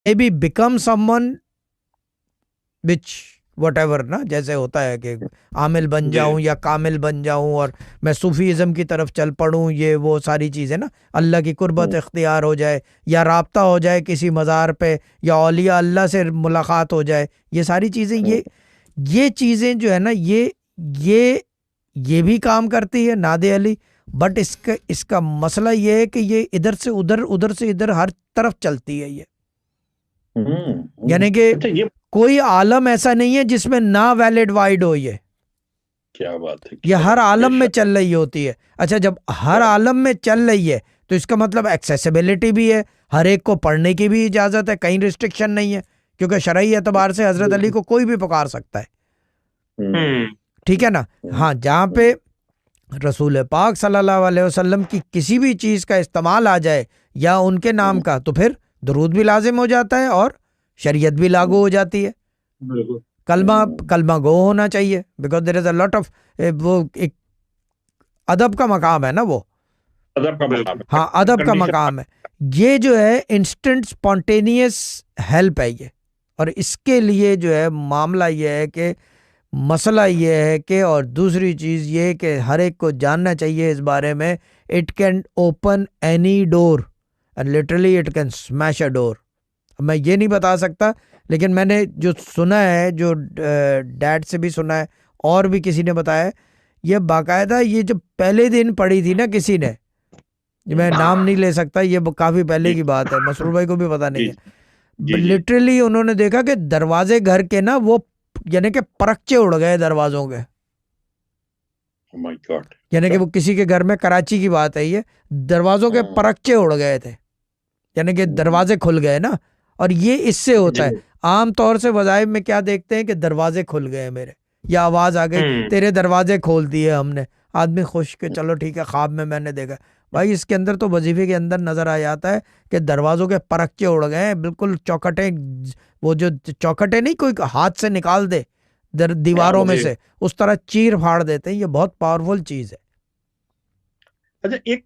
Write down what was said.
May be become someone which what ना, जैसे होता है कि आमिल बन जी जाऊं या कामिल बन जाऊं और मैं सूफीज़म की तरफ चल पड़ूं, ये वो सारी चीज़ें ना, अल्लाह की कुर्बत इख्तियार हो जाए या राब्ता हो जाए किसी मज़ार पे, या औलिया अल्लाह से मुलाकात हो जाए, ये सारी चीज़ें, ये चीज़ें जो है ना, ये ये भी काम करती है नादे अली। बट इसका इसका मसला ये है कि ये इधर से उधर, उधर से इधर, हर तरफ चलती है ये। यानी कि अच्छा, ये कोई आलम ऐसा नहीं है जिसमें ना वैलिड वाइड हो क्या बात है, ये क्या हर बात है, आलम में बेशक। चल रही होती है। अच्छा, जब हर क्या आलम में चल रही है तो इसका मतलब एक्सेसिबिलिटी भी है, हर एक को पढ़ने की भी इजाजत है, कहीं रिस्ट्रिक्शन नहीं है, क्योंकि शरई एतबार से हजरत अली को कोई भी पुकार सकता है। ठीक है ना। हाँ, जहाँ पे रसूल पाक सल्लल्लाहु अलैहि वसल्लम की किसी भी चीज का इस्तेमाल आ जाए या उनके नाम का, तो फिर दरूद भी लाजिम हो जाता है और शरीयत भी लागू हो जाती है। बिल्कुल। कलमा कलमा गो होना चाहिए, because there is a lot of, वो एक अदब का मकाम है ना वो। अदब का मकाम है, हाँ, अदब का कंडीशन। मकाम है। ये जो है इंस्टेंट स्पॉन्टेनियस हेल्प है ये। और इसके लिए जो है मामला ये है कि, मसला ये है कि, और दूसरी चीज़ ये कि हर एक को जानना चाहिए इस बारे में, it can open any door and literally it can smash a door. मैं ये नहीं बता सकता, लेकिन मैंने जो सुना है, जो डैड से भी सुना है और भी किसी ने बताया है, ये बाकायदा, ये जो पहले दिन पढ़ी थी ना किसी ने, ये मैं नाम नहीं ले सकता, ये काफ़ी पहले जी की बात है, मसरूर भाई को भी पता नहीं जी है। जी जी। लिटरली उन्होंने देखा कि दरवाजे घर के ना, वो यानी कि परक्चे उड़ गए दरवाजों के। Oh my God. यानी कि अच्छा। वो किसी के घर में, कराची की बात है ये, दरवाजों के हम्म, परक्चे उड़ गए थे, यानी कि हम्म, दरवाजे खुल गए ना। और ये इससे होता जी। है। आम तौर से वज़ाइफ में क्या देखते हैं कि दरवाजे खुल गए मेरे, या आवाज आ गई तेरे दरवाजे खोल दिए हमने, आदमी खुश के चलो ठीक है, ख्वाब में मैंने देखा। भाई इसके अंदर तो वजीफे के अंदर नजर आ जाता है कि दरवाजों के परक्चे उड़ गए हैं, बिल्कुल चौखटे, वो जो चौखटे नहीं कोई हाथ से निकाल दे हाँ दीवारों में जी। से, उस तरह चीर फाड़ देते हैं। ये बहुत पावरफुल चीज है। अच्छा, एक